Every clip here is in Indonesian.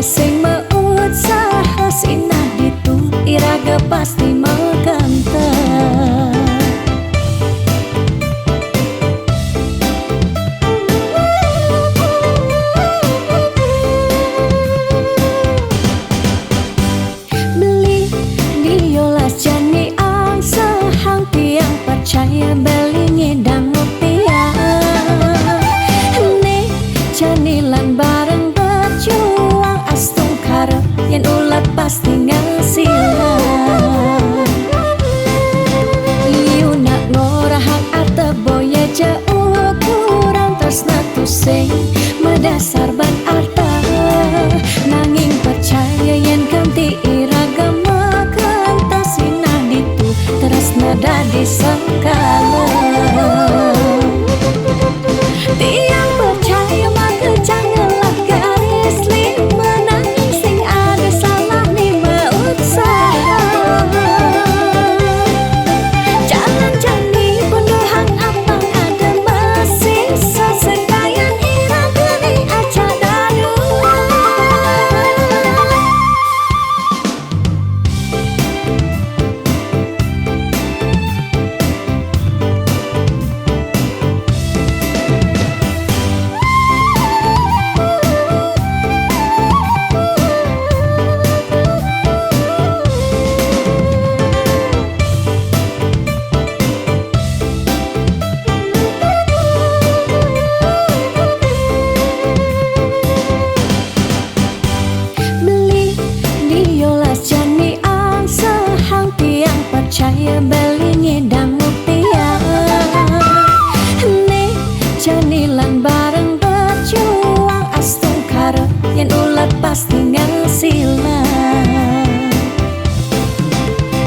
sing meut saha sinah ditu iraga pasti meganteng. Beli diolas jani ang sehang tiang percaya beli ngedang rupiah. Nih janilan bareng berjuang astung karep yen ulat pasti ngasilan. Iu nak ngorahak arte boya jauh kurang tresna tu sing medasar ban arta. Nanging percaya yen ganti iragama kantasina ditu tresna dadi sekala. Tiang percaya maka janganlah garis lima nanging sing ada salah ni meusaha. Jalan jani penuhan apang ada masih sesekayan iraga ni aja dadu. Beli diolas jani ang sehang tiang percaya beli ngedang rupiah. Nih janilan bareng berjuang astung karep yen ulat pasti ngasilan.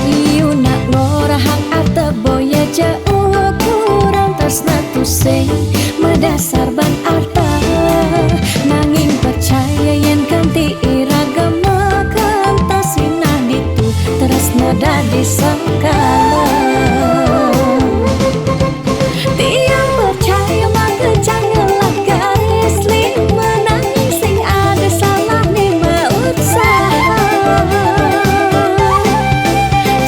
Iu nak ngorahak arte boya jauh kurang tresna tu sing medasar ban arta. Nanging percaya yen ganti iragama kantasina ditu tresna dadi sekala. Tiang percaya maka janganlah garis lima nanging sing ada salah ni meusaha.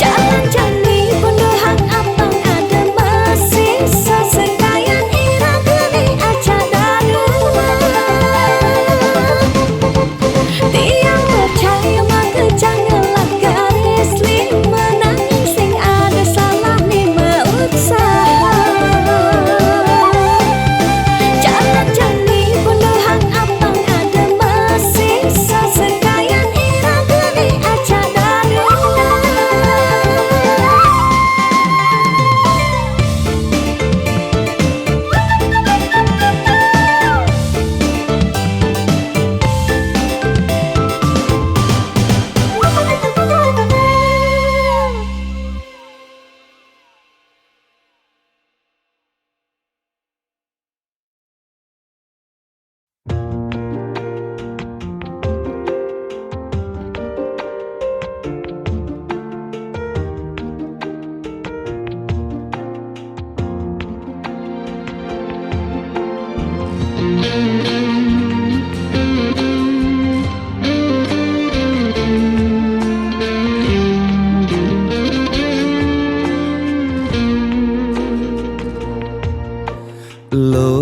Jalan jani penuhan apang ada masih sesekayan iraga ni aja dadu. Tiang percaya maka janganlah garis lima nanging sing ada salah ni meusaha. Jalan jani penuhan apang ada masih sesekayan iraga ni aja dadu. Lo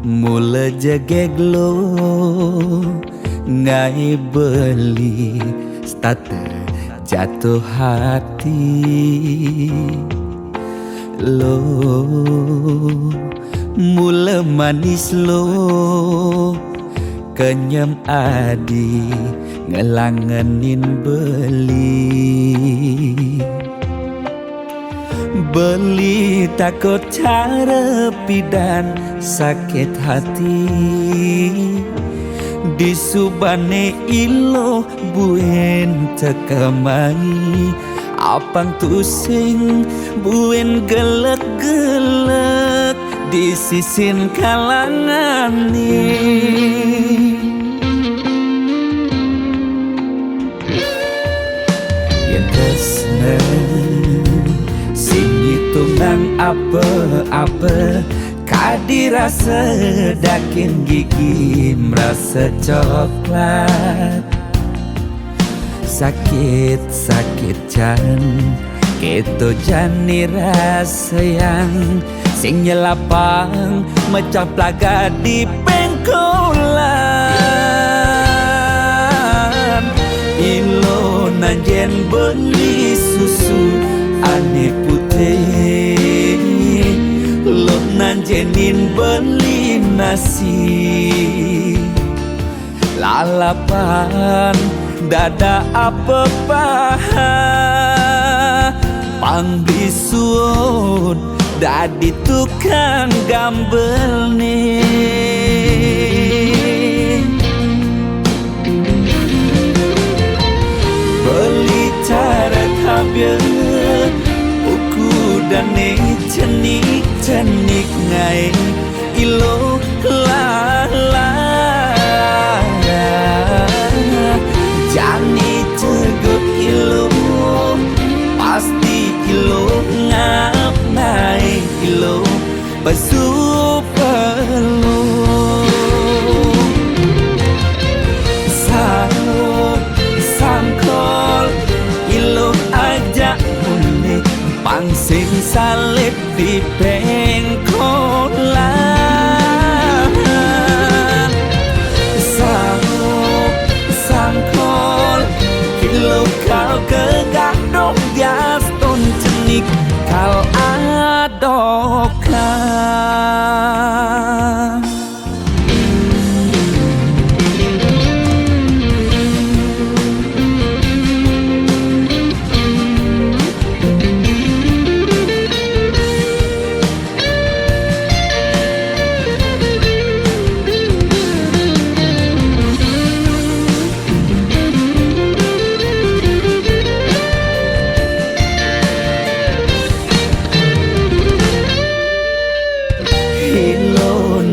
mula jageg lo ngai beli starter jatuh hati. Lo mula manis lo kenyam adi ngelangenin beli takut cara pidan sakit hati. Di subane ilo buen tekamai apang tusing buen gelek-gelek di sisin kalangan ni. Yang tresna sing hitungan apa-apa Kadirasa dakin gigi merasa coklat. Sakit-sakit jan keto jani rasa yang sing nyelapang mecah plaga di pengkolan. Ilo nanjen beli susu ane putih, lo nanjenin beli nasi. Lalapan dada apa paha pangbisuun dadi tukang gambel nih. Beli cara kabel uku dane cenik-cenik ngai ilo lala. Jani tegut ilo pasti ilo ngap naik ilo besu perlu sahut sangkol ilo ajak unik pangsing salib di pengkolan. Kilo kau kegadok jas ton cenik kal adokan.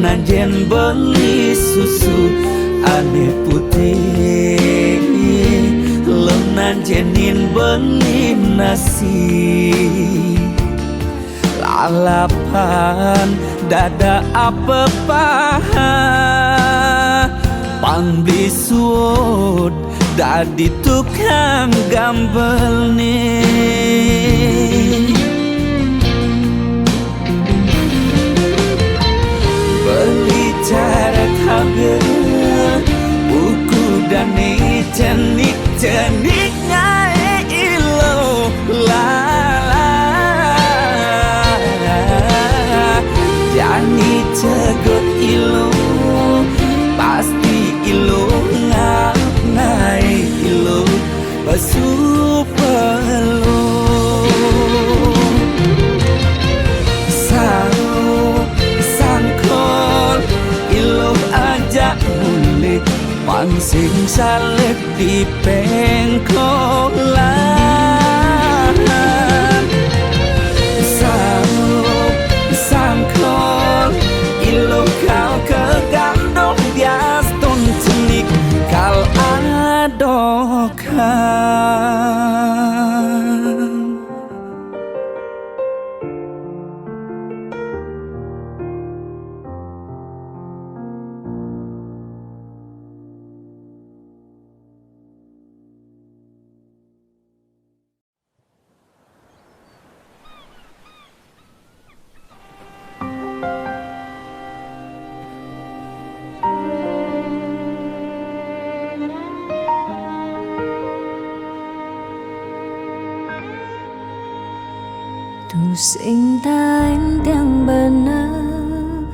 Nanjen beli susu ane putih, lo nanjenin beli nasi. Lalapan dada apa paha pangbisuun dadi tukang gambel nih. Cara kabel buku dane cenik-cenik ngai ilo lala. Jani cegot ilo pasti ilo ngap ngai ilo besu perlu mulik pangsing salib di pengkolan. Saup sangkol ilo kau kegandok dias ton cenik kal adokan. Tu sing tain yang benar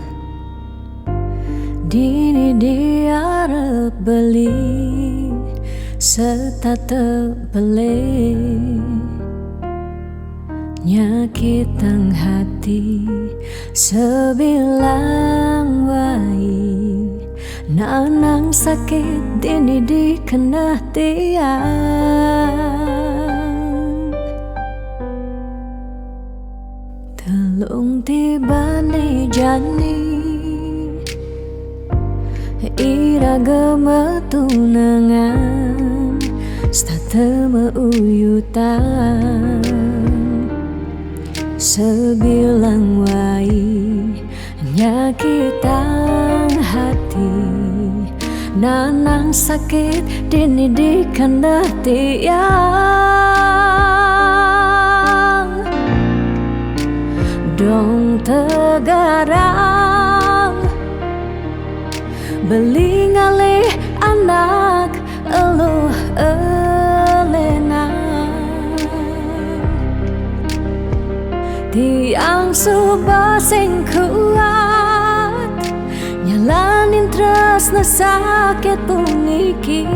dini diarep beli serta terbeli nyakitan hati sebilang wai nanang sakit dini dikena tiang. Telung tibane jani iraga metunangan stata meuyutan sebilang wai Nyakitan hati nanang sakit dini di kandah tiang dong tegarang beli ngalih anak eluh elena tiang subah sing kuat nyalanin tresna sakit puniki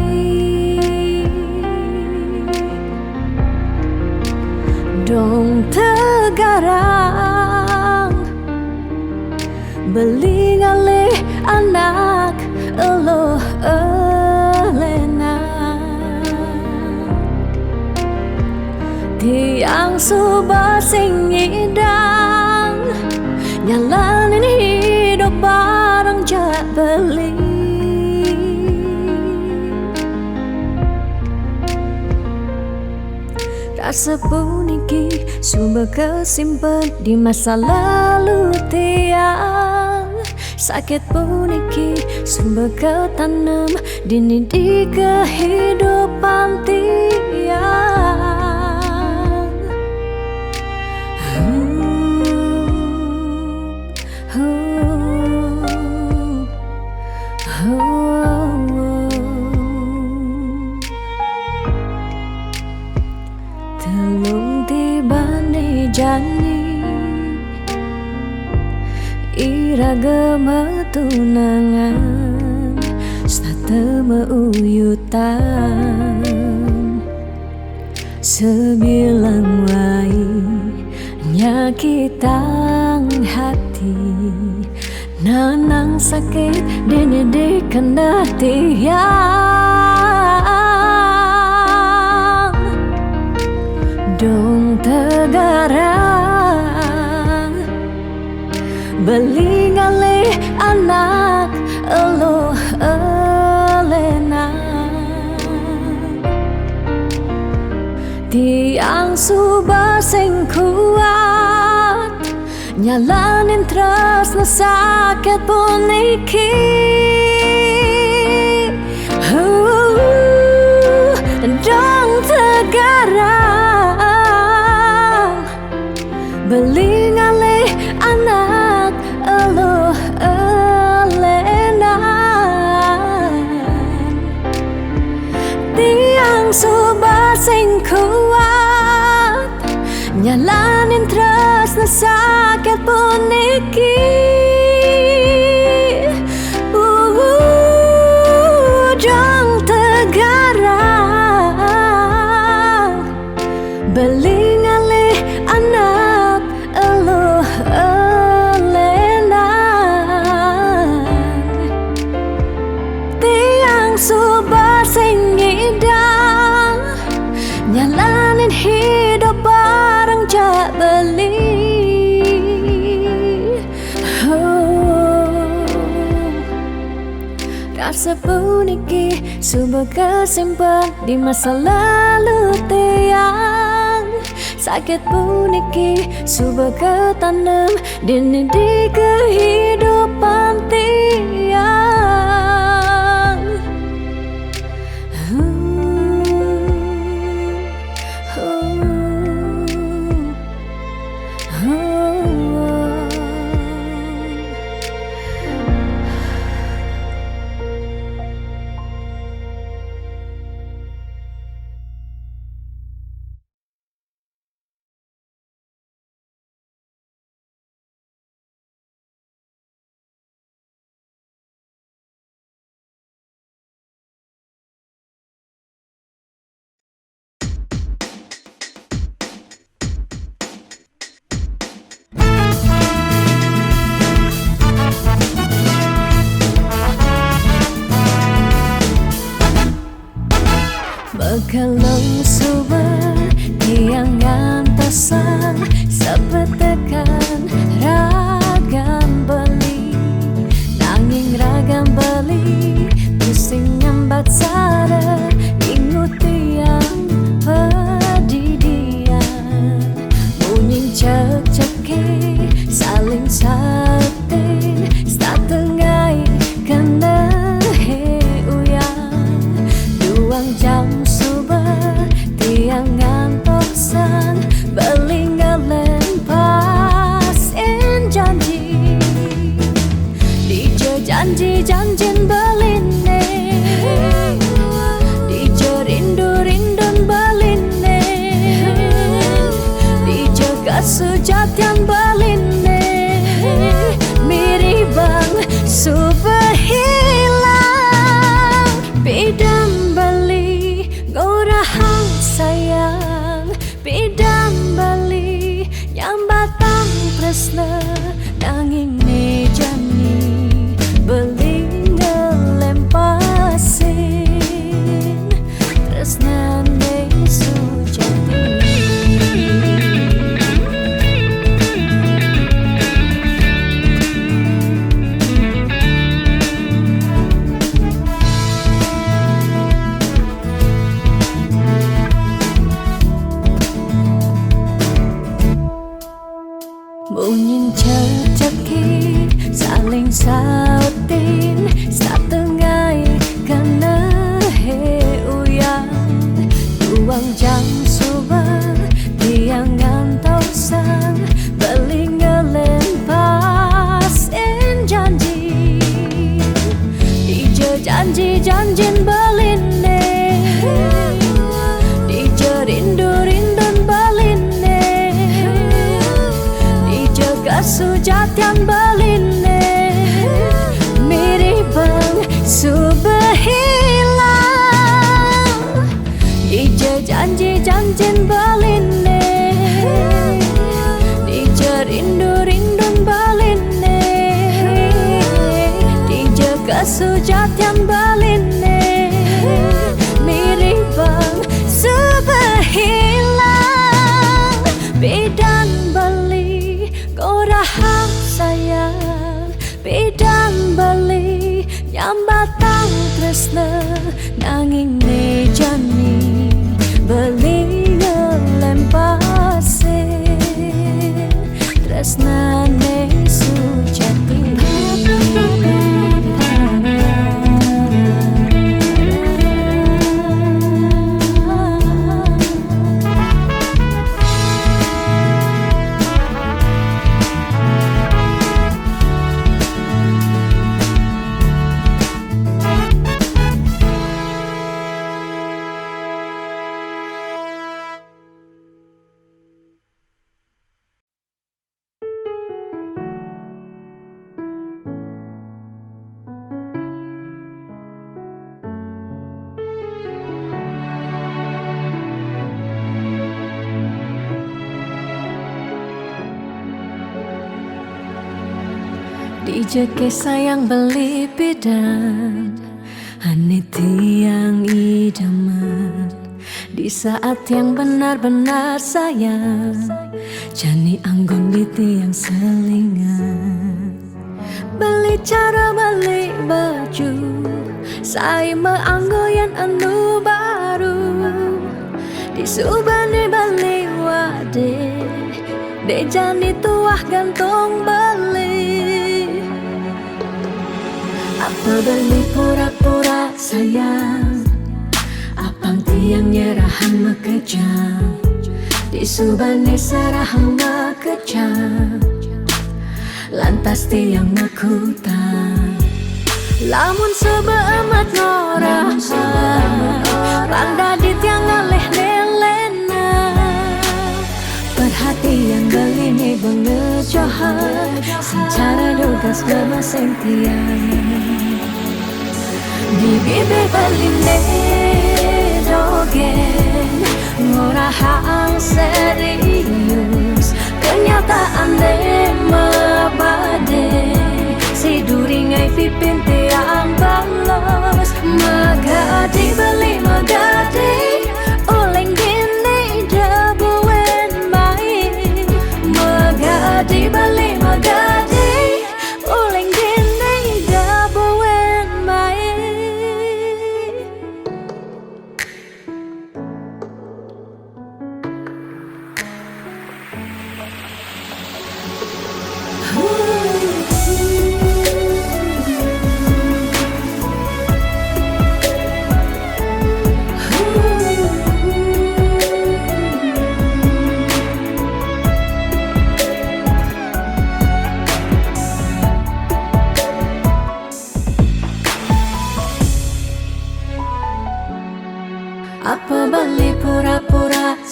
dong tegarang beli ngalih anak eluh elena tiang subah sing ngidang nyalanin hidup bareng jak beli rasa puniki sumber kesimpan di masa lalu tiang sakit puniki sumber ketanam dini di kehidupan tiang telung tibane jani iraga tunangan sate meuyutan sebilang wai nyakitang hati nanang sakit dini di kandah tiang dong tegarang beli ngalih anak eluh elena tiang subah sing kuat nyalanin tresna sakit puniki dong tegarang beli ngalih anak eluh elena tiang subah sing kuat nyalanin tresna sakit puniki dong tegarang beli ngalih anak eluh elena tiang subah sing ngidang nyalanin hidup bareng jak beli rasa puniki sumber kesimpan di masa lalu tiang sakit puniki sumber ketanam dini di kehidupan tiang Kalau subah tiang antasan sepetekan ragam beli nanging ragam beli pusing nyambat sada ingut tiang pedidian munying cek-ceki saling sate janji-janjin beline, Dijo rindu-rindun beline, Dijo kesujatian beline, Miribang super hilang, Bidam bali gorahang sayang, Bidam bali nyambatang tresna nanging nejani beli ngelempasin tresna ne sujati. Bunyin ceceki saling sautin satengai kena uyang tuang jang subang tiang ngantau sang beli ngelempasin janji Dijo janji-janjin beline, Dijo rindu-rindun beline, Dijo kesujatian beline, Miribang super hilang, Dijo janji-janjin beline, Dijo rindu-rindun beline, Dijo kesujatian beline, Miribang super hilang, Bidan beli gorahang sayang, Bidan beli nyambatang tresna nanging nejani beli ngelempasin tresna ne sujati. Dijo ke sayang beli bidan Hani tiang idaman di saat yang benar-benar sayang, jani anggon di tiang selingan. Beli cara beli baju, saya meanggoyan anu baru. Di subane beli wade, de jani tuah gantung beli. Apa beli pura-pura sayang, apang tiang nyerahan mekejam. Di subane serahan mekejam, lantas tiang ngekutan. Lamun sebeemat ngorah, randa di tiang ngaleh nelena. Perhatian beli nih bengejohan, secara dogas ngemaseng tiang. Di bibir beli dogen, ngorahang serius, kenyataan deh mabade. Si duringai pipin tiang balos, magadi beli magadi, oleng gini dabuen mai. Magadi beli magadi, oleng gini dabuen mai.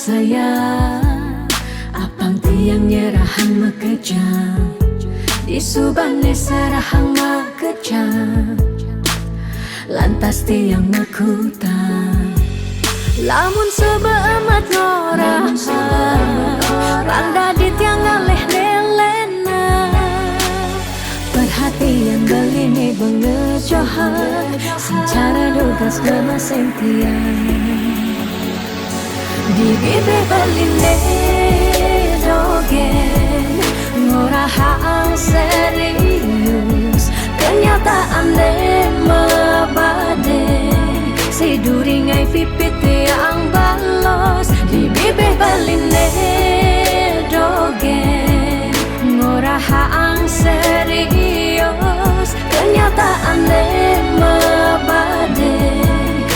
sayang apang tiang nyerahan mekejang di subane serahang mekejang lantas tiang ngekutan lamun sebeamat ngorah randa di tiang ngaleh nelena perhatian belini bengejohan secara dogas ngemaseng tiang di bibir beline dogen ngorahang serius kenyataan mabade si duringai pipit yang balos di bibir beline dogen ngorahang serius kenyataan mabade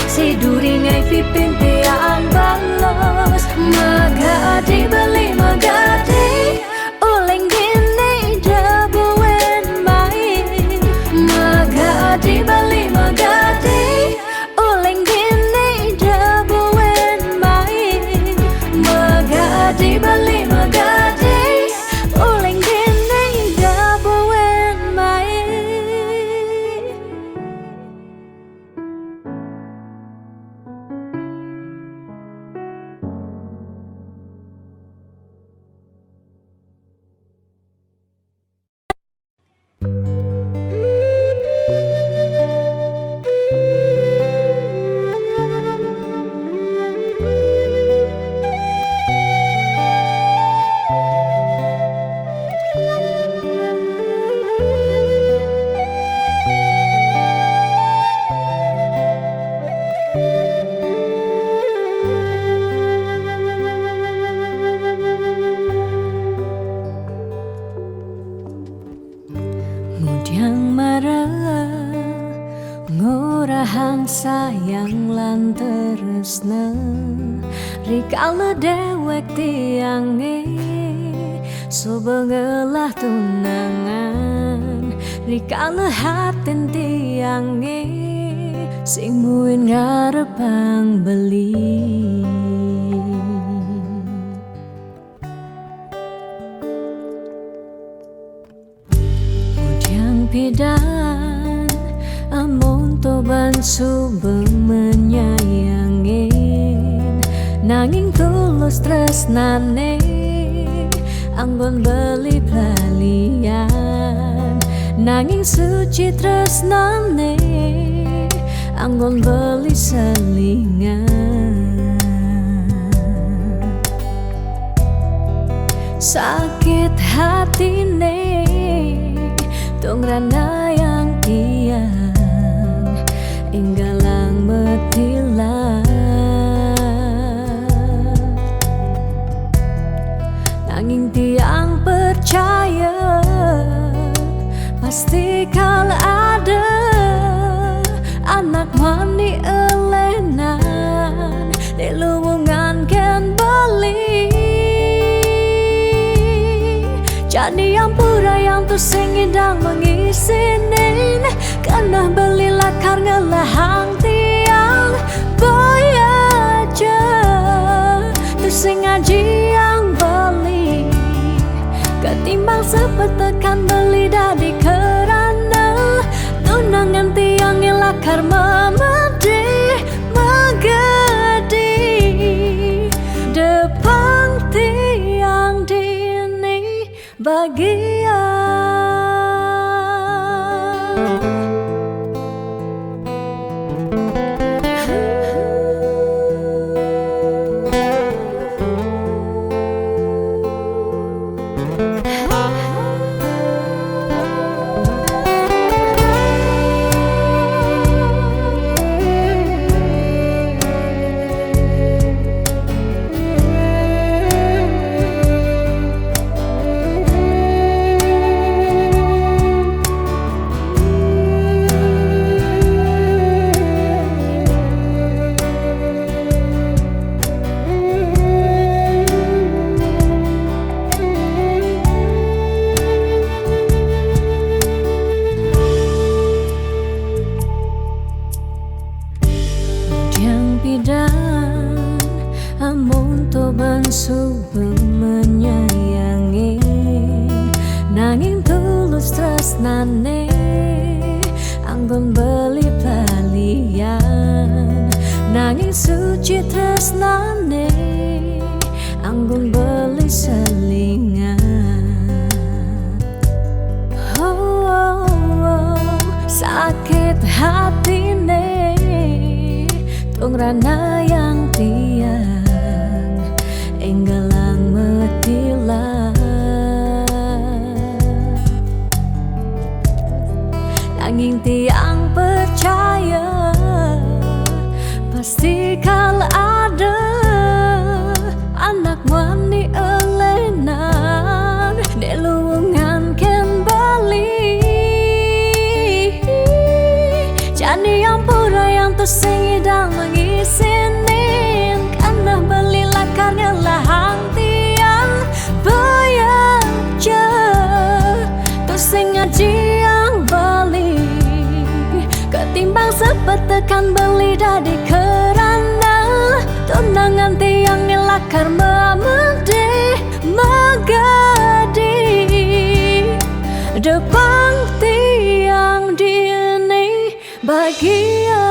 si duringai pipit yang balos magadi beli magadi uleng gini jabuen baik magadi beli magadi uleng gini jabuen baik magadi beli magadi uleng gini jabuen baik. Mudyang marah ngorahang sayang lan tresna rikala dewek tiange sobengelah tunangan rikala haten tiange sing muin ngarepang beli pidan amon toban subeng menyayangin nanging tulus tresnane anggon beli pelalian nanging suci tresnane anggon beli selingan sakit hatine tong rana yang tiang inggalang metilan nanging tiang percaya pasti kal ada anak mani elenan di luwungan ken bali jadi yang pura yang tu singidang mengisinin karena beli lakar ngelahang tiang boy aja tu sing ngaji yang beli ketimbang sepetekan beli dadi kerana tunangan tiang lakar memedi magadi depan tiang dini bagian anggun beli balian nanging suci tresnane anggun beli selingan. Sakit hatine tung rana yang tiang enggalang metilah nanging tiang percaya pasti kala ada anak wani elenan delungan ken bali jani yang pura yang tersing idang mengisinin karena beli lakarnya lahang tiang bayar je tersing ngaji yang beli ketimbang sepetekan beli dadi kerana tunangan tiang lakar memede magadi depan tiang dini bahagia.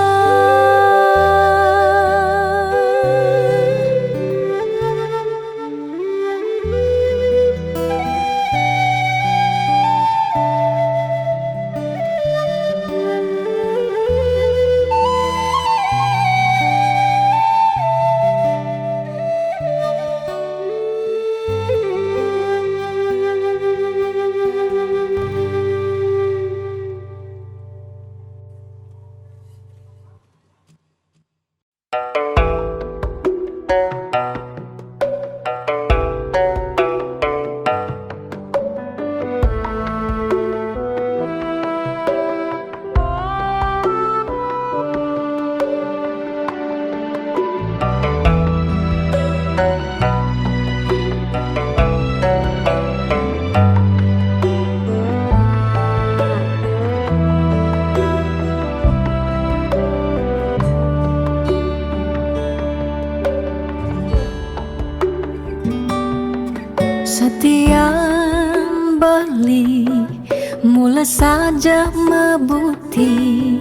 Setiap beli mula saja mebuti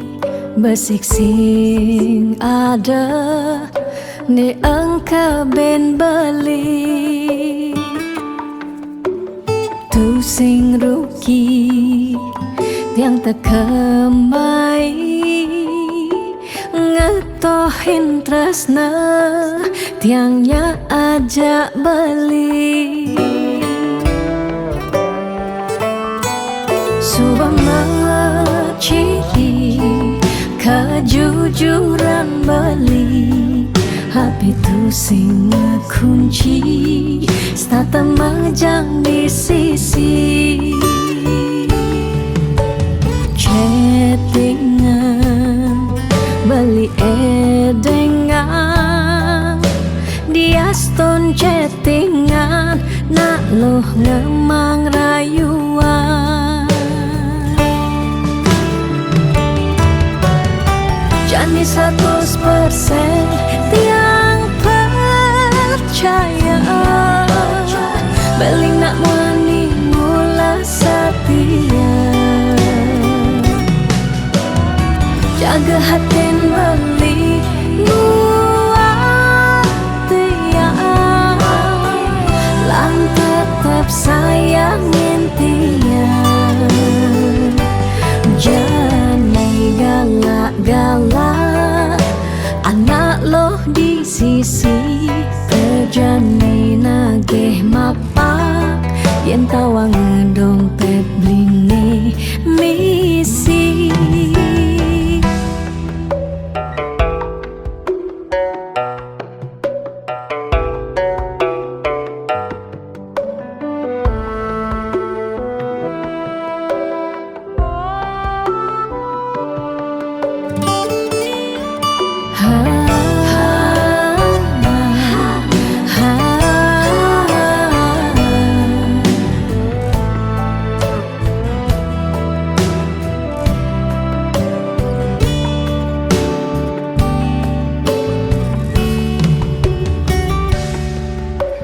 besik sing ada ni engka ben beli tu sing rugi yang terkemai ngetohin tresna tiangnya ajak beli subang ciri kejujuran beli hati tu sing kunci stata majang di sisi chattingan beli edengan dia stone chattingan nak loh ngemang rayuan jani 100% tiang percaya beling nak wani mula setia jaga hatin beli buat tiang lan tetap sayangin tiang jangan galak-galak anak loh di sisi terjani nageh mapak yen tawang dompet blingi misi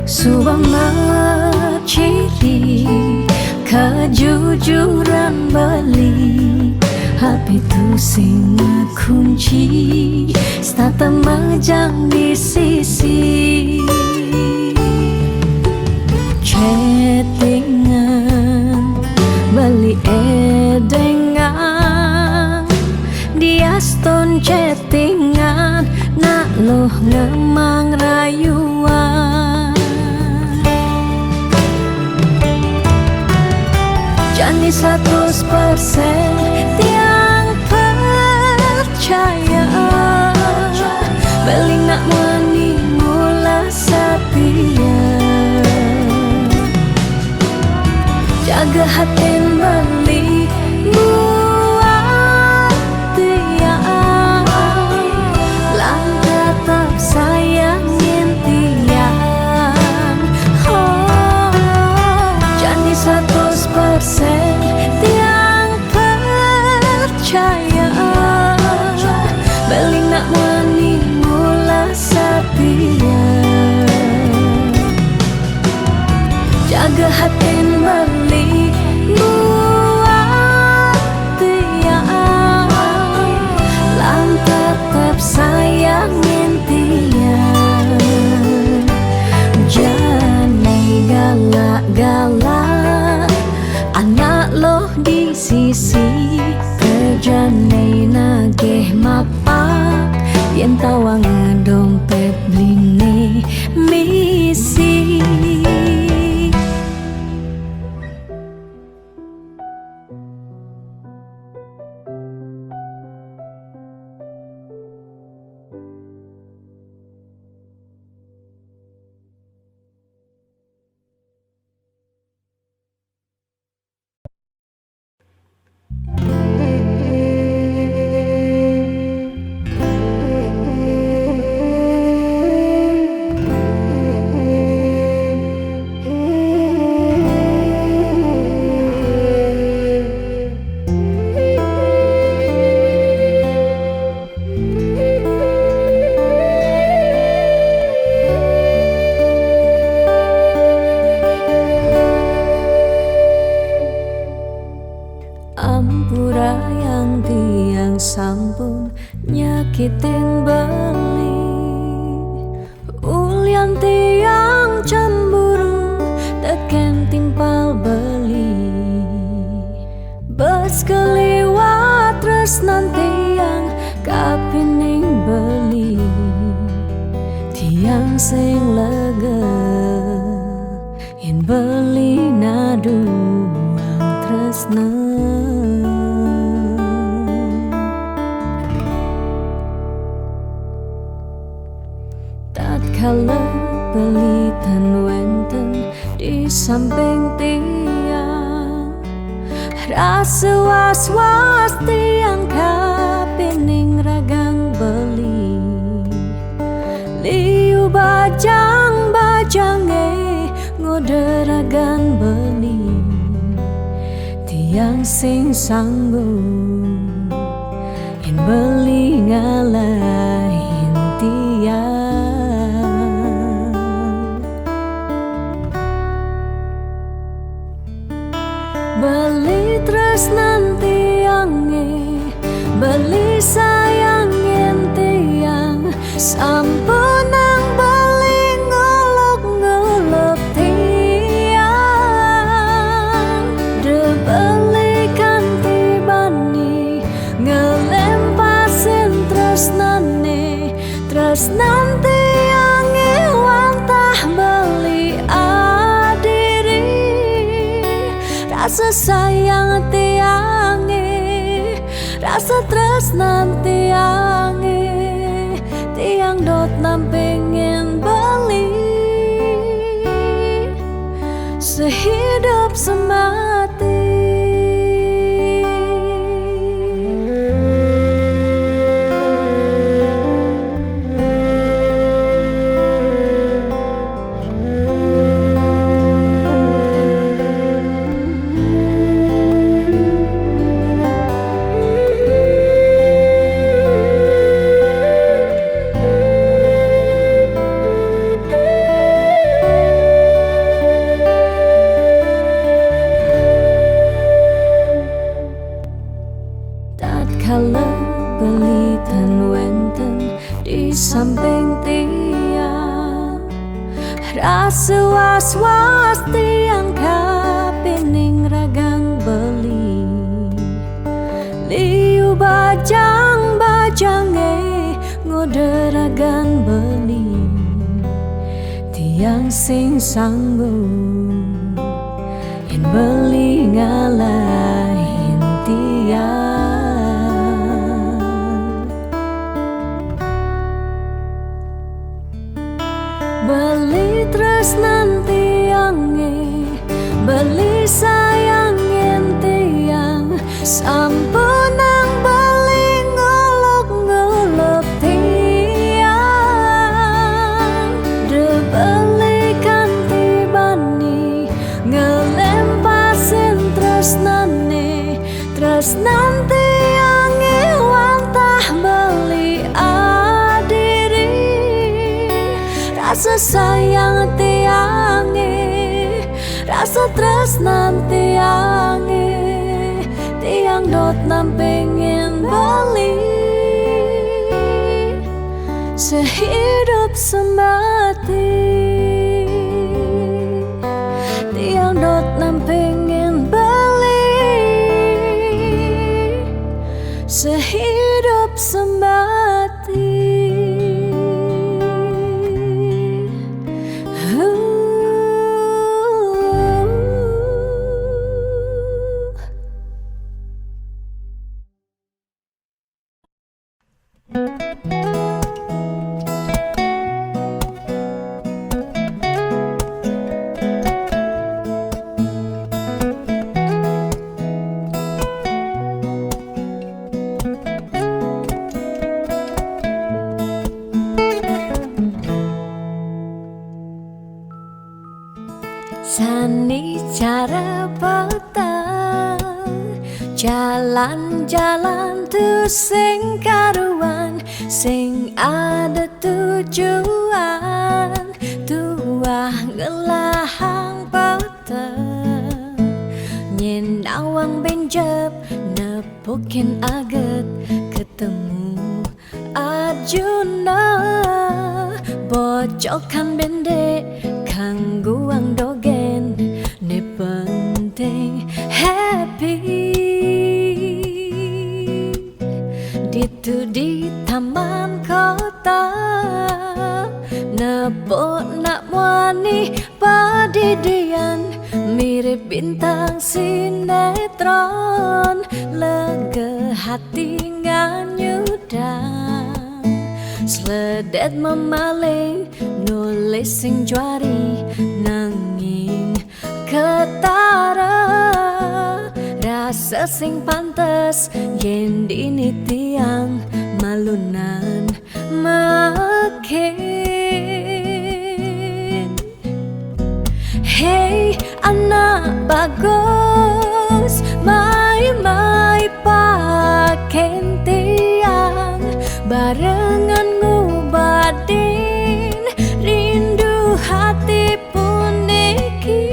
subang ciri kejujuran beli HP tu sing kunci, stata majang di sisi. Chattingan beli edengan, dia stone chattingan, nak loh ngemang rayuan. Jani 100% tiang percaya, beling nak mani mula setia. Jaga hati beli buat tiang, lang tetap sayangin tiang. Oh, Jani 100% tiang percaya, beling nak mani mula setia. Jaga hati beli buat tiang, lang tetap sayangin tiang. Jangan galak-galak, anak loh di sisi. Kerjane nagih mapak, yen tawang dompet blingi misi. Ampura yang tiang sampun nyakitin beli, ulian tiang cemburu teken timpal beli. Bes keliwat tresnan tiang kapining beli, tiang sing lega yen beli naduang tresnan. Tatkala pelitan wenten di samping tiang, rasa was-was tiang kapining ragang beli. Liu bajang-bajange ngoderagan beli, tiang sing sanggup yen beli ngalahin tiang. Beli tresnan tiange, beli sayangin tiang, sampun nang beli ngolok-ngolok tiang. De beli kanti bani ngelempasin tresnane, tresnan tiange wantah beli adiri. Rasa sayang tiange, rasa tresnan tiange, tiang dot nampingin beli sehidup semati. beli tan wenten di samping tiang. Rasa was-was tiang kapining ragang beli. Liu bajang-bajange ngode ragang beli. Tiang sing sanggup yen beli ngalahin tiang. Beli tresnan tiange, beli sayang yen tiang. Sampun nang beli ngolok-ngolok tiang. De beli kanthi bani ngelempasin tresnane. Tresnan tiange wantah beli adiri. Rasa sayang tiange, rasa tresnan tiange. Tiang dot nam pengen beli sehidup semati. Tiang dot nam pengen beli sehidup semati. Sani cara petang, jalan-jalan tu sing karuan, sing ada tujuan. Tuah ngelahang petang, nyen awang benjep nepukin aget. Ketemu Arjuna bocokan bendek kangguang dogen. Ne penting happy. Ditu di taman kota, nepok nak wani padidian. Mirip bintang sinetron, lega hati nganyudang. Sledet memaling nulis sing juari nanging ketara. Rasa sing pantes yen dini tiang malunan makin. Hey anak bagus, mai-mai paken tiang. Barengan ngubadin rindu hati puniki.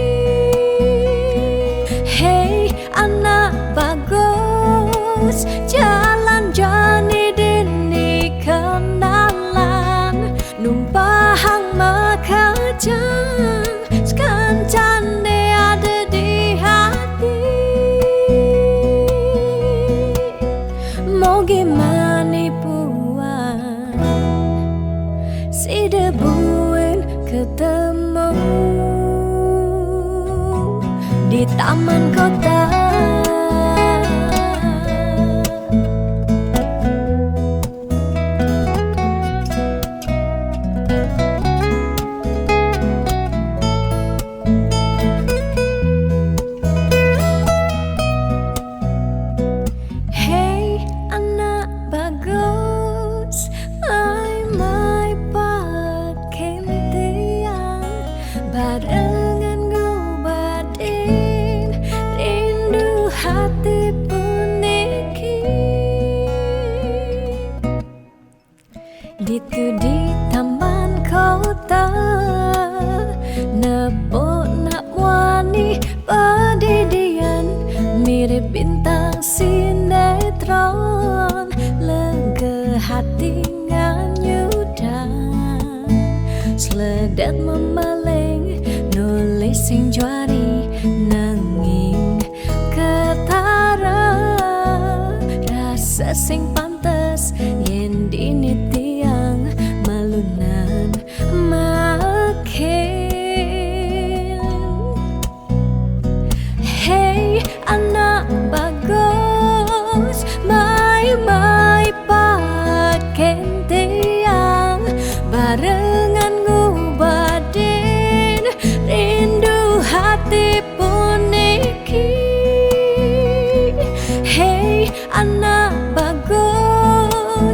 Hey anak bagus, jalan jani dini kenalan. Numpahang makajang, sekancan de ada di hati. Mau gimana puan, si debuin ketemu di taman kota. Hey anak bagus, mai-mai paken tiang. Barengan ngubadin rindu hati puniki. Ditu di taman kota, nepok nak wani padidian. Mirip bintang sinetron, sesing pantes yen dini tiang malunan makin. Hey anak bagus, mai paken tiang barengan ngubadin rindu hati puniki. Hey anak bagus,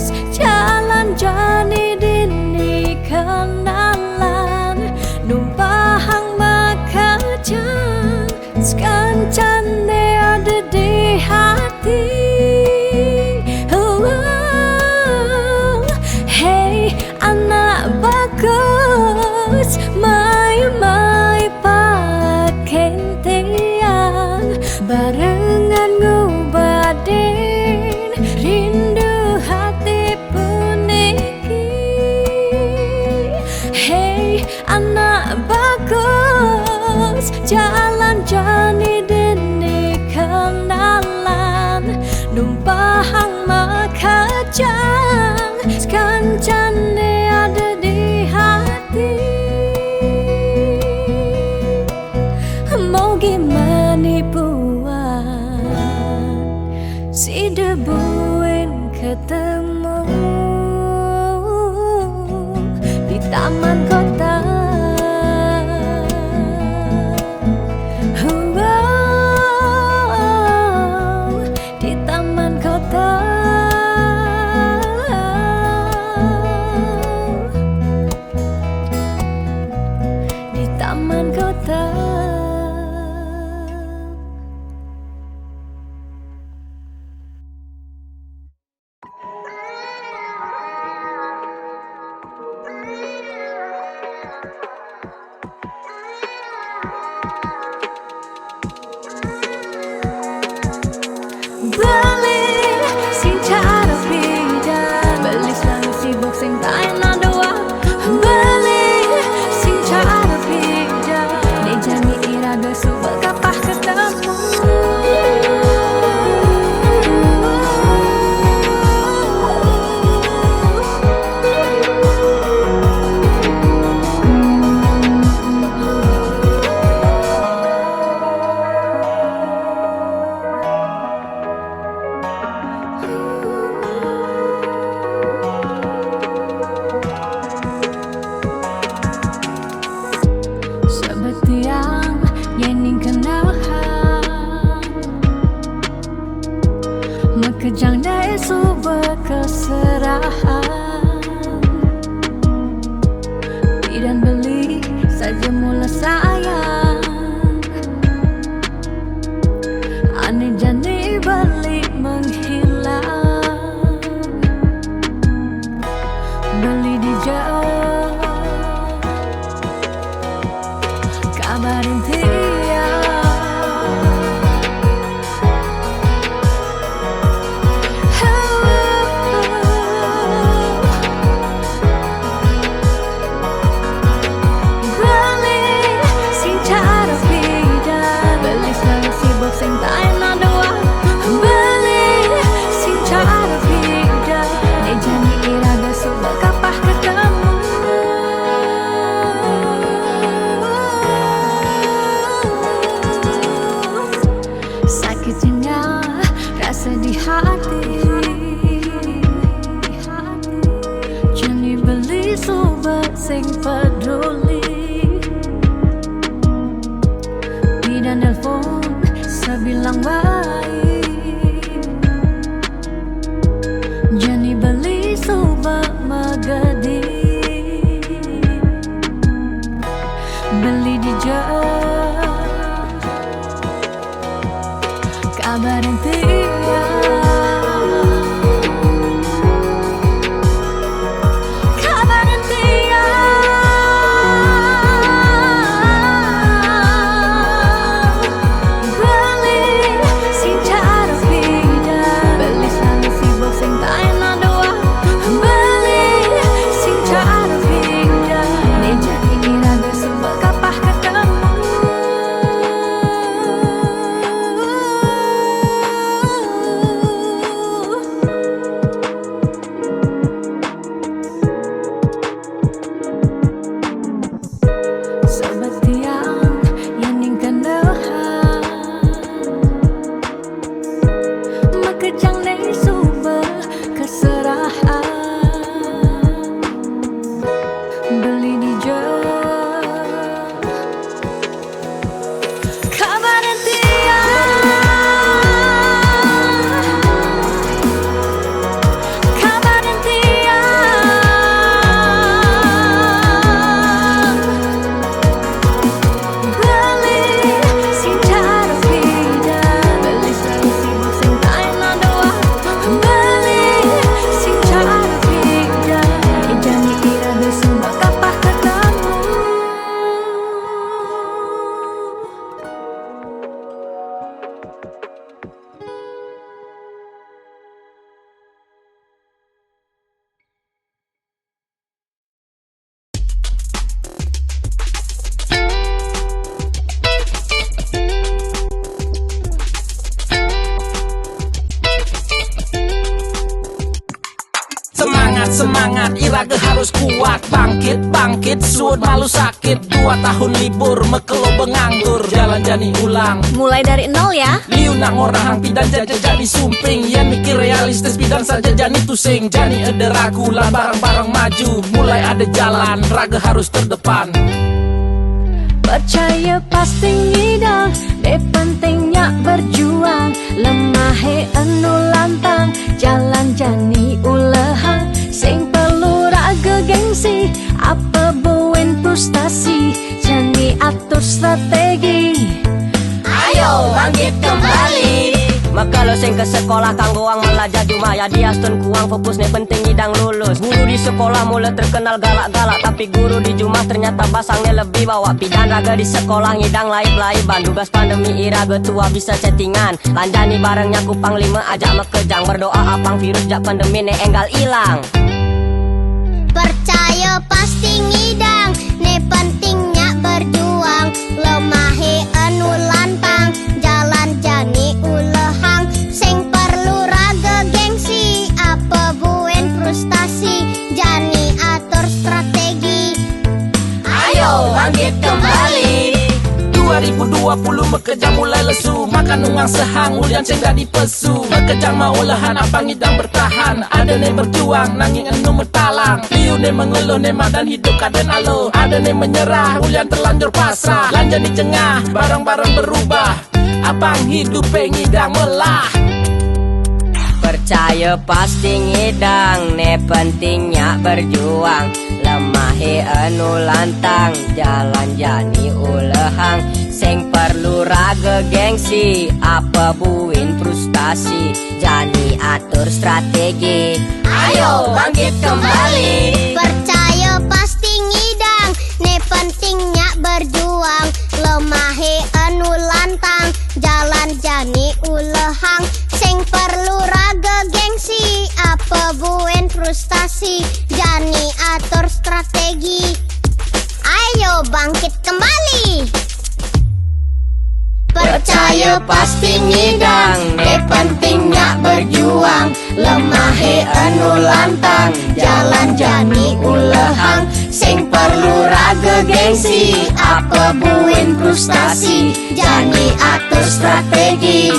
Ingat semangat, Iraga harus kuat. Bangkit, bangkit, suut malu sakit. 2 tahun libur, mekelo benganggur. Jalan jani ulang, Mulai dari nol ya. liu nak ngorang hang pidan jaja jani sumping. Yan mikir realistis pidan saja jani tusing. Jani ada ragu lah bareng-bareng maju. Mulai ada jalan, raga harus terdepan. Percaya pasti ngidang, pentingnya berjuang. Lemah anu lantang, jalan jani ulehang. Sing perlu raga gengsi, apa buin frustasi. Jani atur strategi, Ayo bangkit kembali. Maka lo sing ke sekolah kanggo ang belajar cuma ya dia stun kuang fokus nih penting ngidang lulus. Guru di sekolah mulai terkenal galak-galak, tapi guru di Jumat ternyata basangnya lebih bawa pidan. Raga di sekolah ngidang laib-laiban, tugas pandemi iraga tua bisa chattingan. Lanjani barengnya ku panglima ajak mekejang, berdoa apang virus jak pandemi ne enggal ilang. Percaya pasti ngidang, ne pentingnya berjuang. Lemahe anu lantang, jalan jani ulehang. Sing perlu raga gengsi, apa buen frustasi. Jani atur strategi, Ayo bangkit kembali. 2020 mekejang mulai lesu. Makan ungang sehang ulian cengga di pesu. Mekejang mau lahan apa ngidang bertahan. Ada ne berjuang nanging enu metalang. Liu ne mengeluh ne madan hidup kaden alo. Ada ne menyerah ulian terlanjur pasrah. Lanjut di cengah barang-barang berubah. Abang hidup ngidang melah. Percaya pasti ngidang, ne pentingnya berjuang. Lemahe anu lantang, jalan jani ulehang. Sing perlu raga gengsi, apa buin frustasi. Jani atur strategi, ayo bangkit kembali. percaya pasti ngidang, ne pentingnya berjuang. Lemahe anu lantang, jalan jani ulehang. Sing perlu raga gengsi, apa buen frustasi. Jani atur strategi, ayo bangkit kembali. Percaya pasti ngidang, ne pentingnya berjuang. Lemahe anu lantang, jalan jani ulehang. Sing perlu raga gengsi, apa buin frustasi. Jani atur strategi,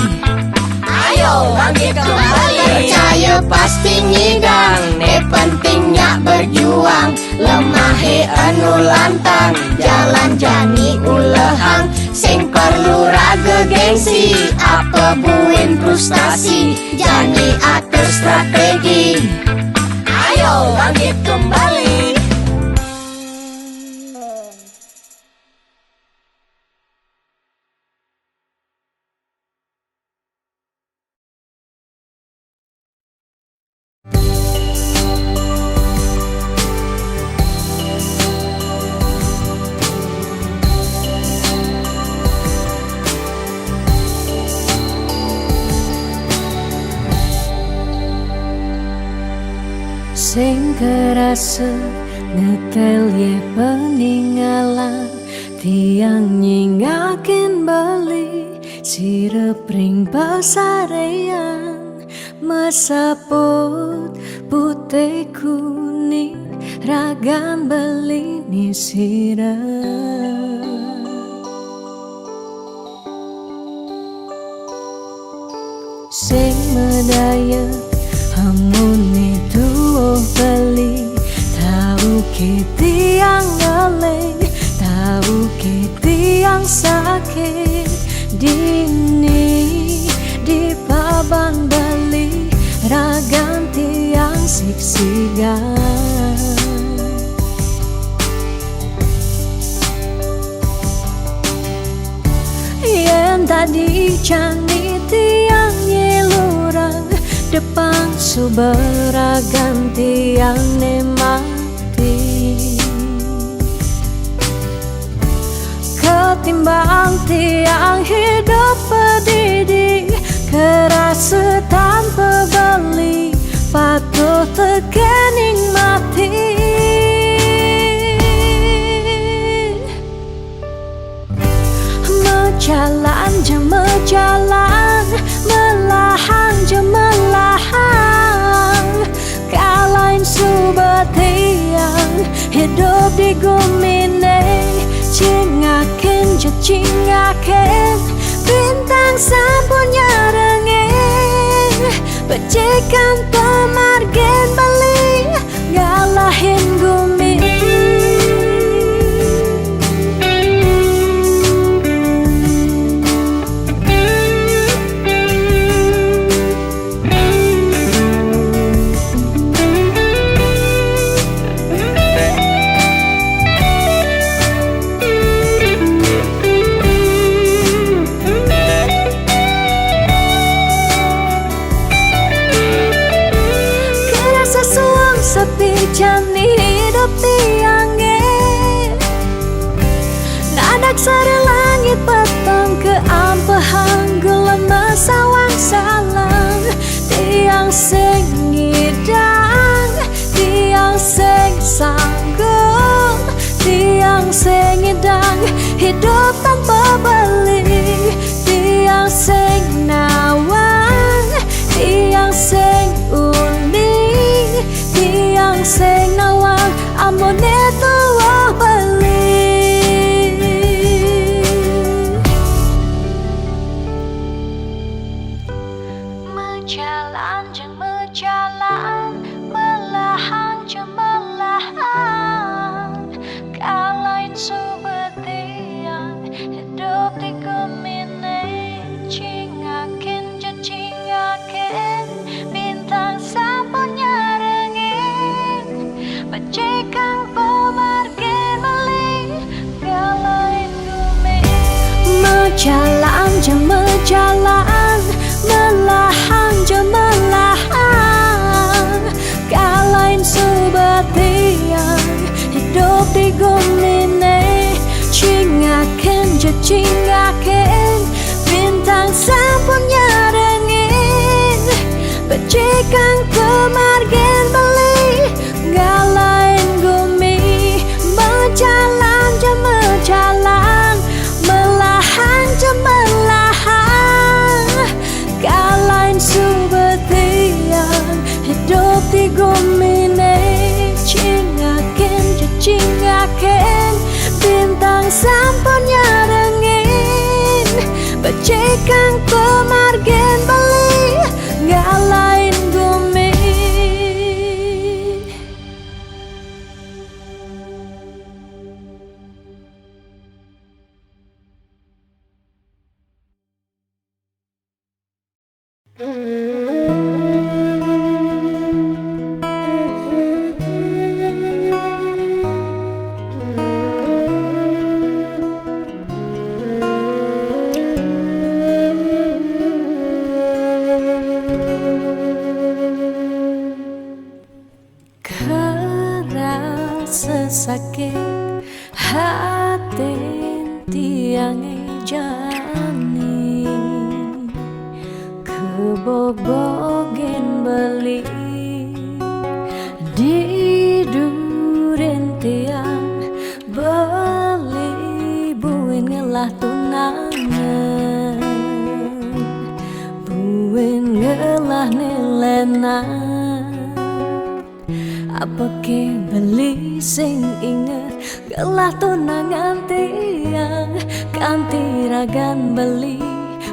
ayo bangkit kembali. Percaya pasti ngidang, ne pentingnya berjuang. Lemahe anu lantang, jalan jani ulehang. Sing perlu raga gengsi, apa buin frustasi. Jani atur strategi, ayo bangkit kembali. Sing kerasa ngetel ye peninggalan. Tiang nyingakin bali sirep ring pasarean. Mesaput putih kuning ragam beli ni sirep. Sing medaya hamune tuh beli. Tahu kita yang ngeleng, tahu kita yang sakit. Dini di paban beli ragam tiang siksigan. Yang tadi cani tiang nyelurang, depan suberagam tiang nemati. Ketimbang tiang hidup pedidi, kerasa tanpa beli, patuh tekening mati. Mejalan je mejalan, melahan je melahan. Kalain hidup di gumine. Cingaken je cingaken, bintang sampun nyarengin, becikan pemargen bali ngalahin gumi. Sepi jani hidup tiangnya, nadak sare langit petang ke ampehan gelem sawang salang. Tiang sing ngidang, tiang sing sanggup, tiang sing ngidang hidup tanpa beli. Tiang sing nawang, tiang sing unik, tiang sing nawang amone tuwa beli. Mejalan jeng mejalan, melahan jeng melahan, kalain subetian hidup di gemine. Cingaken je cingaken, bintang sampun nyarengin, becikan pemargen beli ngalahin gumi. Mejalan je mejalan, melahan je melahan, kalahin subetian hidup di gumine. Cingaken je cingaken, bintang sampun nyarengin, becikan pemargen beli ngalahin gumi. Mejalan je mejalan, melahan je melahan, kalahin subetian hidup di gumine. Cingaken je cingaken, bintang sampun nyarengin, becikan pemargen beli ngalahin gumi. Kerasa sakit hati tiang jani, kebobogen beli di duren tiang beli buin ngelah tunangan, buin ngelah nilenan. Apa ke beli sing inget gelah tunangan tiang, kanti ragan beli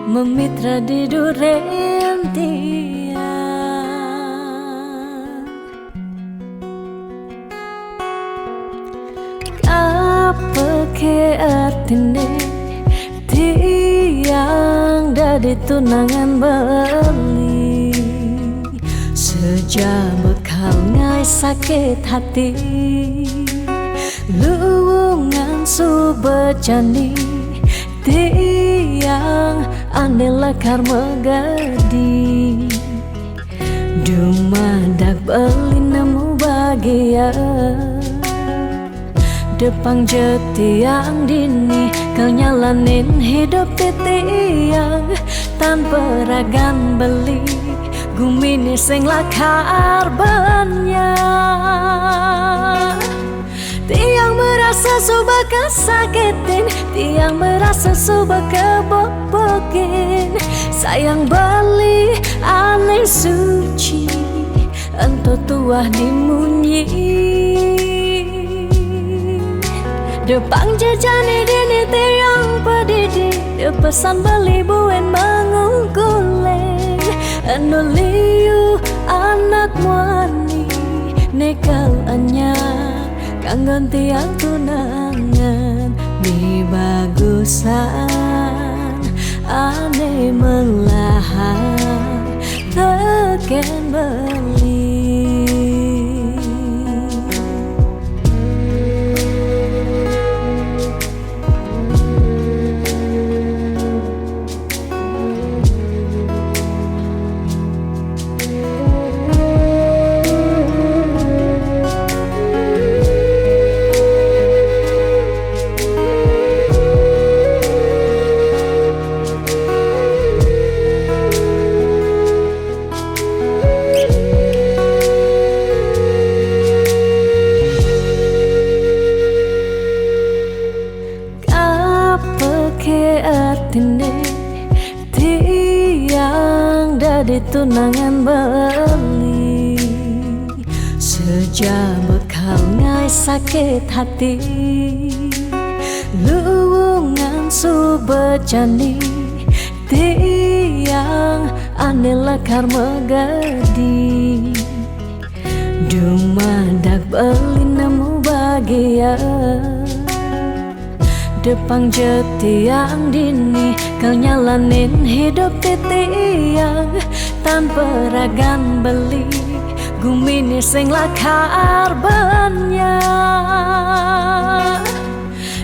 memitra di duren tiang. Apa ke artine tiang dari tunangan beli, sejak bekal ngai sakit hati, luwungan subejani tiang ane lekar megadi. Dumadak beli nemu bahagia, depang jetiang dini kau nyalanin hidup tiang tanpa ragan beli gumini sing lakar banyak. Tiang merasa suba kesakitin, tiang merasa suba kebobokin. Sayang beli aneh suci, ento tuah dimunyi. Depan jejani dini tiang pedidi, pesan beli buen mangungkuleng. Anuliu anak muani nekal anyar kanggon tiang tunangan di bagusan ane melahan teken beli. Tiang dari tunangan beli sejak bekal ngai sakit hati luwungan subejani tiang ane lekar megadi dumadak beli nemu bahagia Depang jetiang dini kau nyalanin hidup titiang tanpa ragan beli gumini sing lakar banyak.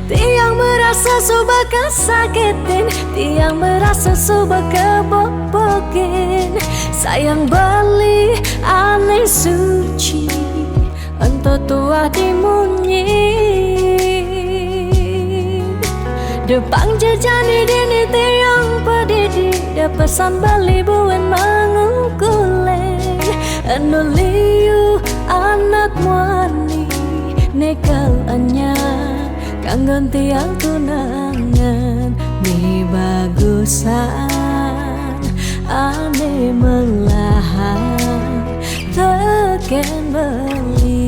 Tiang merasa suba kesakitin, tiang merasa suba kebobokin. Sayang beli aneh suci, entah tua dimunyi. Depan jejani dini tiang pedidi, dia pesan beli buen mangungkuleng. Anuliu anak muani nekal anyar kanggon tiang tunangan mi bagusan ane melahan teken beli.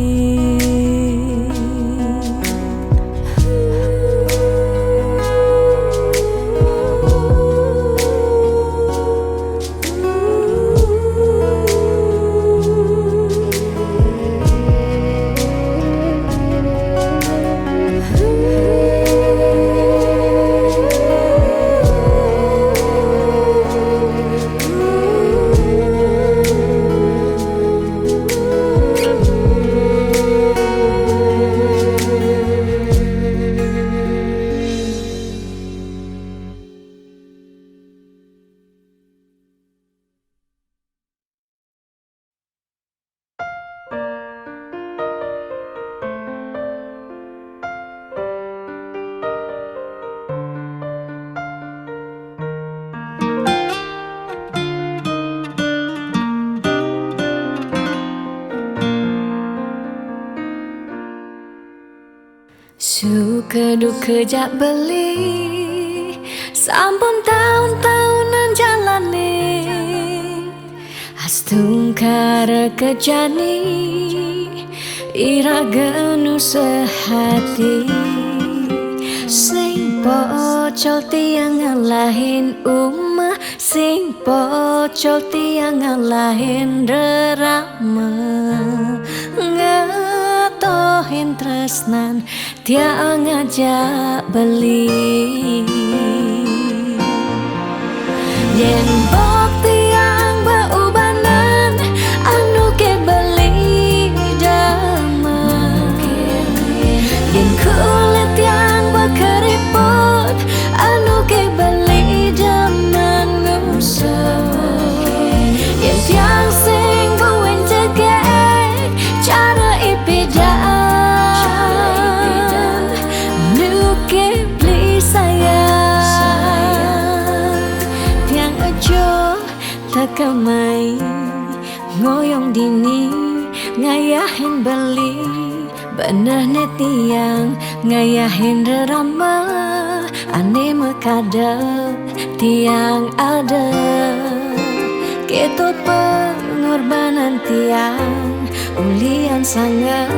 Suka duka jak beli sampun tahun-tahunan jalani astung kara kejani ira genu sehati sing pocol tiang ngalahin umah sing pocol tiang ngalahin rerama ngatohin tresnan tiang ngajak beli yen bok tiang beubanan anu ke beli damai yen kulit tiang bekeriput anu ke beli daman ngusah yen tiang sing buen jegek cara ipidan Takamai ngoyong dini ngayahin beli bener netiang ngayahin rerama ane mekadep tiang ada ketut pengorbanan tiang ulian sangat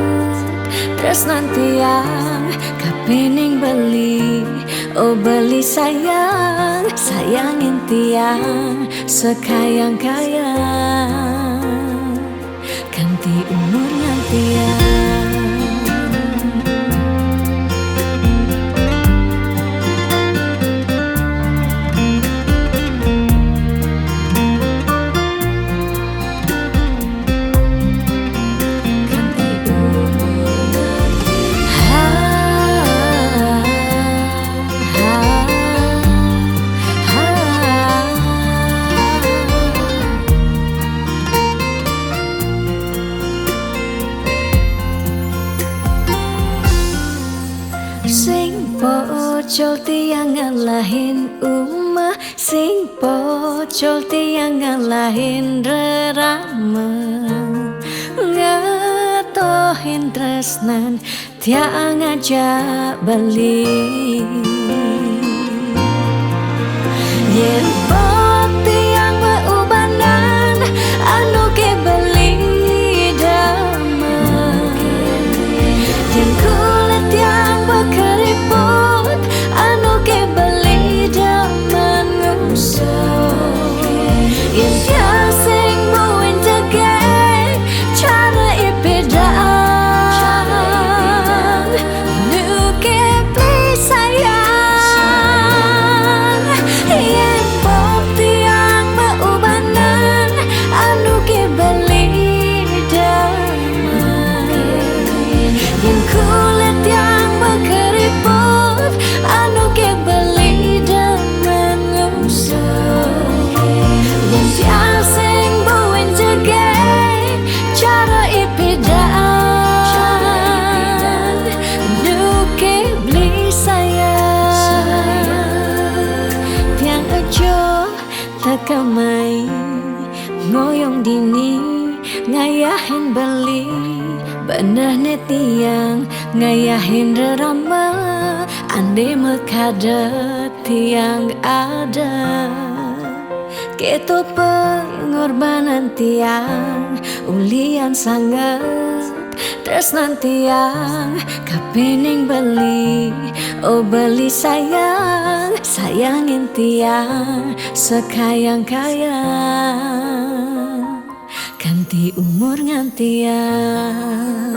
tresnan tiang kapening beli. Oh beli sayang, sayangin tiang sekayang-kayang ganti umurnya tiang. Sing pocol tiang ngalahin umah, sing pocol tiang ngalahin rerama, ngatohin tresnan tiang ngajak beli. Yen pot tiang beubanan anu ke beli damai, yen kulit tiang keriput anu ke beli daman ngusok. Yen tiang sing buin jageng cara ipedang nu ke beli sayang. Yen pop tiang beubanan anu ke beli damai, yen kulit tiang keriput anu ke beli daman ngusok. Yen tiang sing buin jageng cara ipedang nu ke beli sayang. Tiang aja tekamai ngoyong dini ngayahin beli, bener ne tiang ngayahin rerama, ande mekadet tiang ada. Keto pengorbanan tiang ulian sangat tresnan tiang kapening beli. Oh beli sayang, sayangin tiang sekayang-kayang ganti umur ngantiang.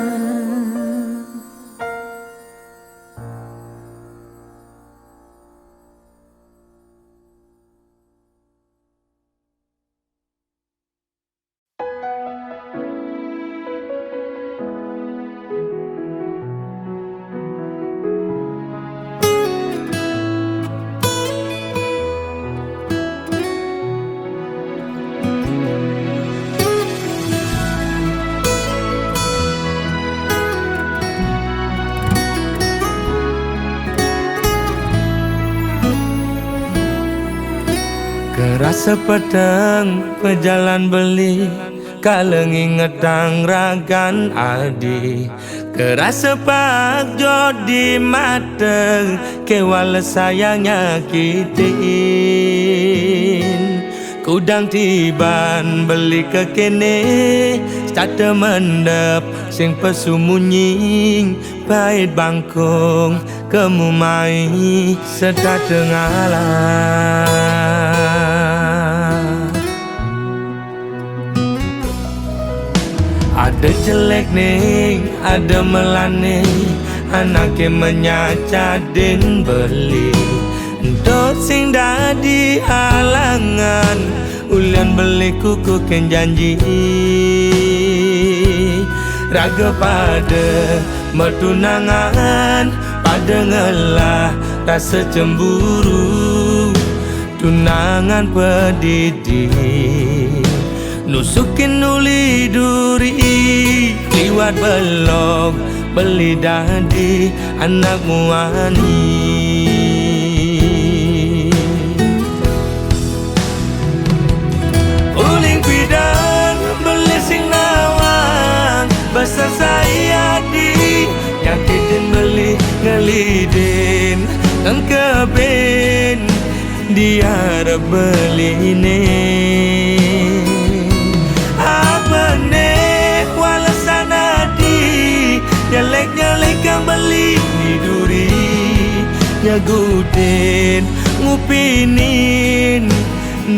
Kerasa pedang pejalan beli, kalengi ngedang ragan adi. Kerasa pak jodi mateng, kewala sayang nyakitin. Kudang tiban beli ke kene, starte mendep sing pesumunying. Pahit bangkong kemumai sedar tengalah. Ada jelek nih, ada melane, anaknya menyacadin beli. Untuk sing dadi halangan, ulian beli kuku ken janji. Raga pada mertunangan, pada ngelah rasa cemburu. Tunangan pedidi, nusukin uli duri, liwat belok beli dadi anak muani. Uling bidang beli sing nawang, basah saya di nyakitin beli ngelidin dan keben dia beli ini. Apa nih walasan nyagudin ngupinin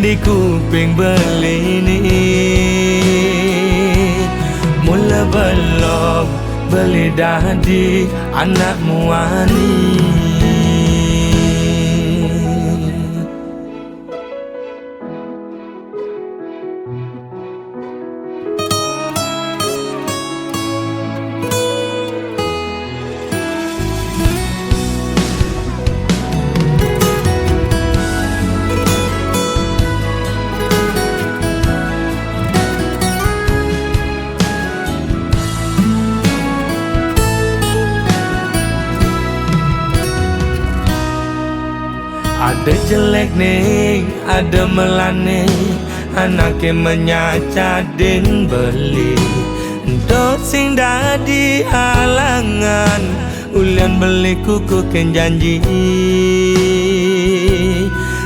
di kuping belini mula belok beli dadi anakmu ani. Ada jelek nih, ada melane, anaknya menyacadin beli. Untuk sing dadi halangan, ulian beli kuku ken janji.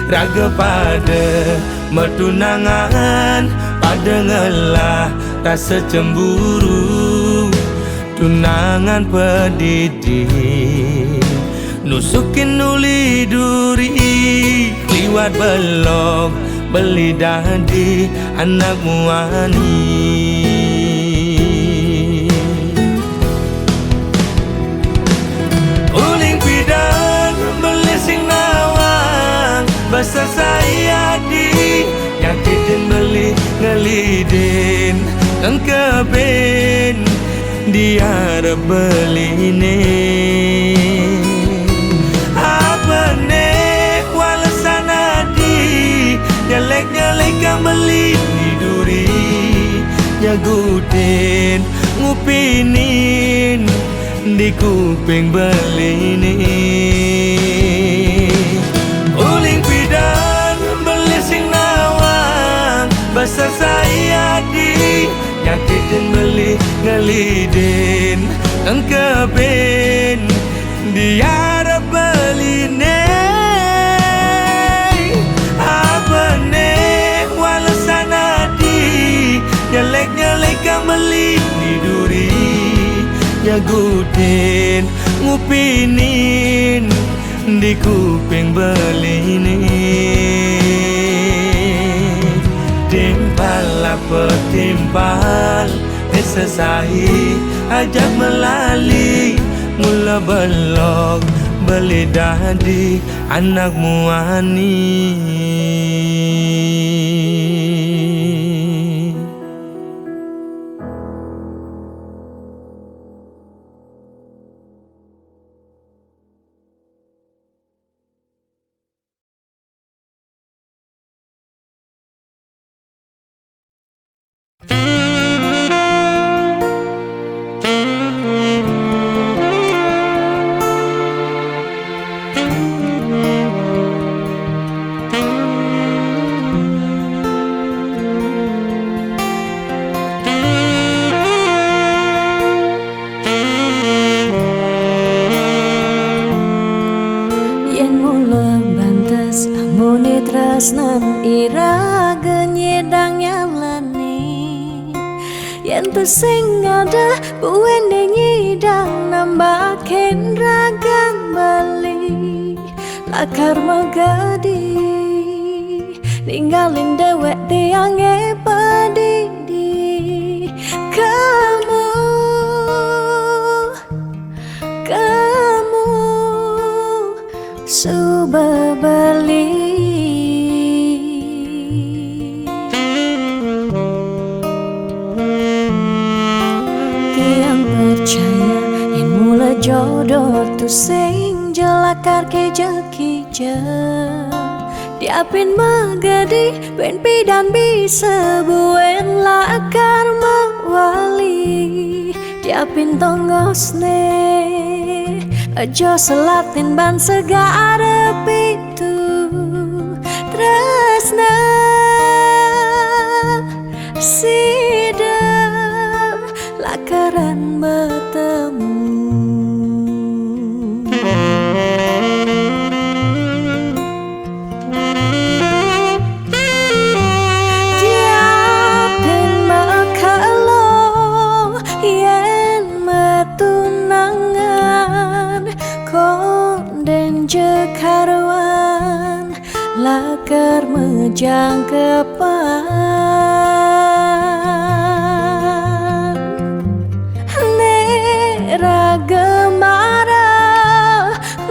Raga pada mertunangan, pada ngelah rasa cemburu. Tunangan pedidi nusukin uli duri liwat belok beli dadi anakmu ani. Uling pidan beli sing nawang basa saya di nyakitin beli ngelidin engkebin dia beli ini. Nyelek-nyelek kang beli di duri nyagudin ngupinin di kuping belini. Uling pidan beli sing nawang basa saya di nyakitin beli ngelidin engkebin dia beline. Nyelek-nyelek kang beli di duri nyagudin ngupinin di kuping belini. Timpal apa timpal esesai ajak melali mula belok beli dadi anakmu ani. Tresnan iraga nyedang nyalani yen tu sing ada buwene nyidang nambahin ragang bali lakar magadi ninggalin dewek tiange padidi. Kamu subah bali jodoh tu sing jelakar ke jekija diapin magadi ben pidan bisa buen lakar mawali diapin tongosne aja selatin ban segara pitu tresna sida lakaran bertemu. Den jekaruan lakar mejang kepan nera gemara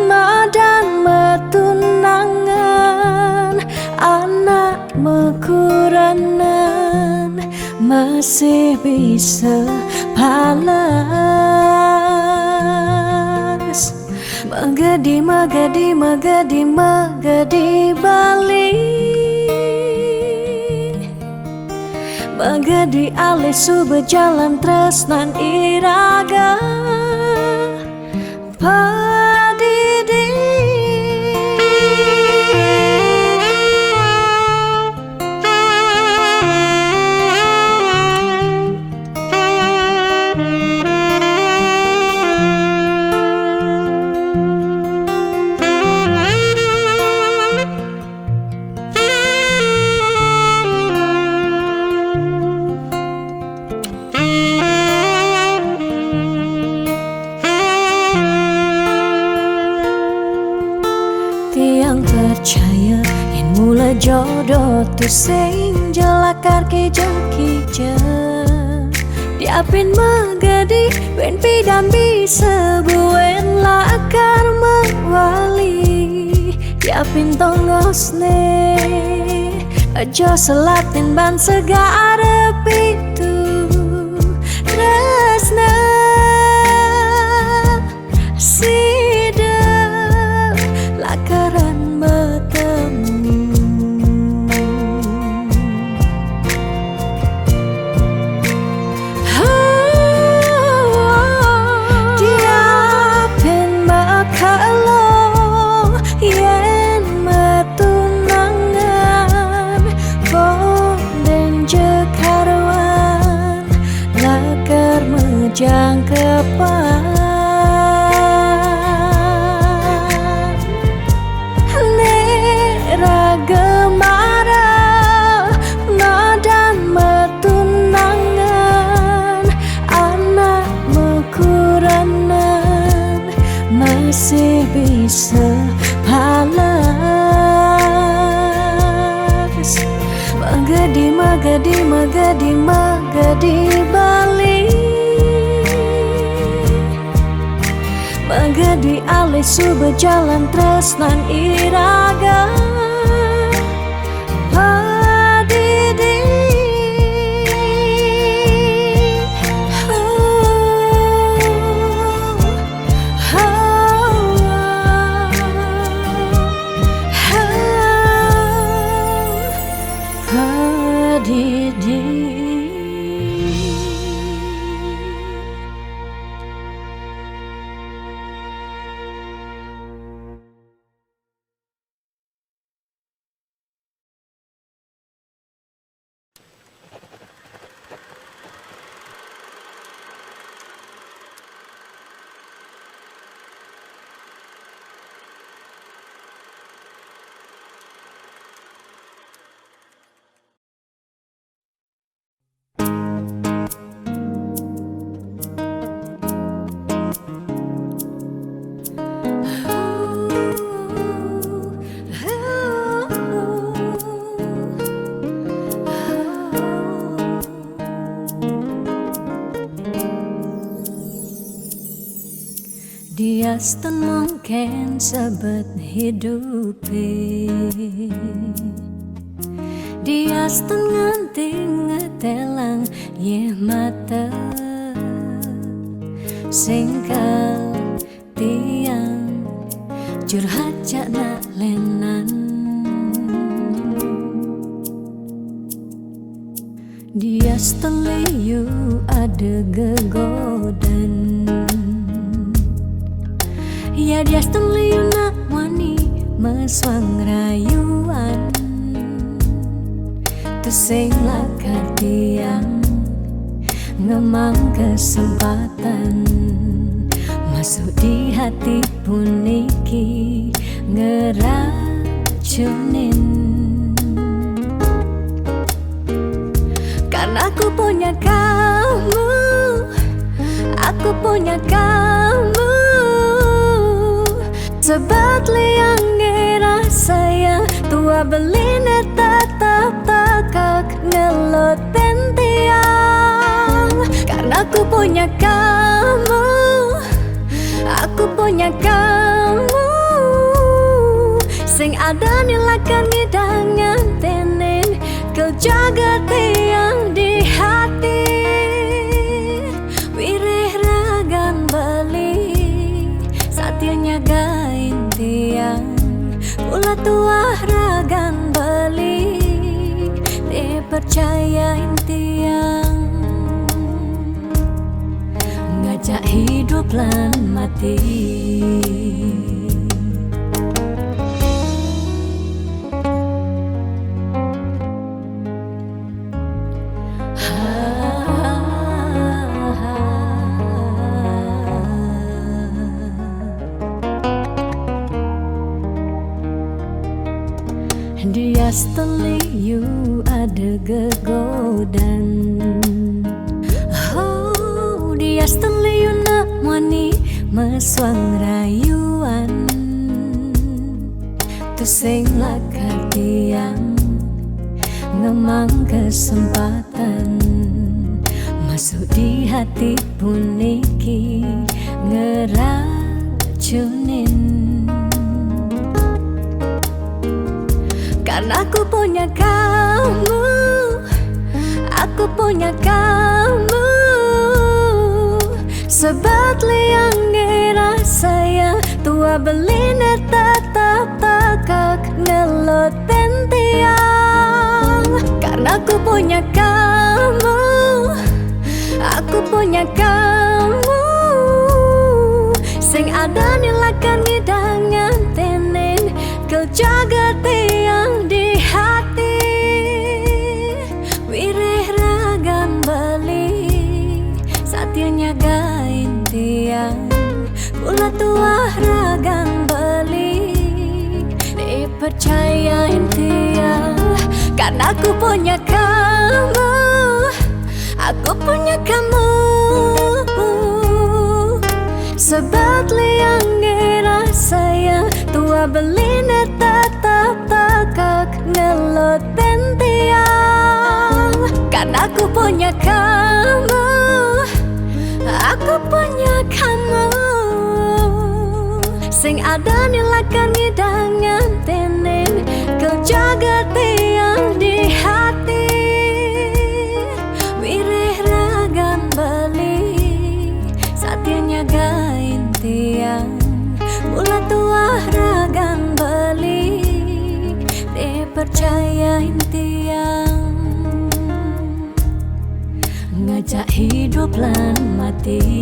madan metunangan anak mekuranan masih bisa palas Magadi, magadi, magadi, magadi Bali Magadi alisu berjalan tresnan iraga Padidi Tiang percaya yang mula jodoh tu sing jelakar kijang-kijang Diapin magadi wen pidam bisa buen lakar mewali Diapin tongos ne aja selatin ban segara pitu Resna lakaran bertemu Diapin bakalo yen metunangan Bonden jekaruan lakar mejang kepan Gemara madan metunangan anak mekuranan masih bisa palas Magadi, magadi, magadi, magadi Bali Magadi alisu berjalan tresnan iraga Padidi Padidi Diaston mungkin sebet hidupi Diaston nganti ngetelang ye mata Singkal tiang curhat jak nak lenan Diaston liu ada gegodan Ya dia liu nak wani meswang rayuan Tesing lakar tiang ngemang kesempatan Masuk di hati puniki ngeracunin Karena aku punya kamu Aku punya kamu Sebab liang rasa yang tua beline tetap takak ngelot tiang. Karena aku punya kamu, aku punya kamu. Sing ada nilakan ngidangan tenen kau jaga tiang di hati. Wireh ragan beli satianya gain tiang. Pula tua ragan beli dipercayain tiang. Ngajak hidup lan mati. Dia seteliu ada gegodan. Oh, dia seteliu nak wani meswang rayuan. Tusing lakar tiang ngemang kesempatan masuk di hati puniki ngeracunin. Karena aku punya kamu, aku punya kamu. Sebab liang rasa yang tua beline tetap takak ngelot tiang. Karena aku punya kamu, aku punya kamu. Sing ada nilakan ngidangan tenen kau jaga tiang di hati. Wireh ragan beli satianya gain tiang. Pula tua ragan beli dipercayain tiang. Karena aku punya kamu, aku punya kamu. Sebab liang rasa yang tua beline tetap takak ngelot tiang. Karena aku punya kamu, aku punya kamu. Sing ada nilakan ngidangan tenen kau jaga tiang di hati. Wireh ragan beli satianya gain tiang. Pula tua ragan beli dipercayain tiang. Ngajak hidup lan mati.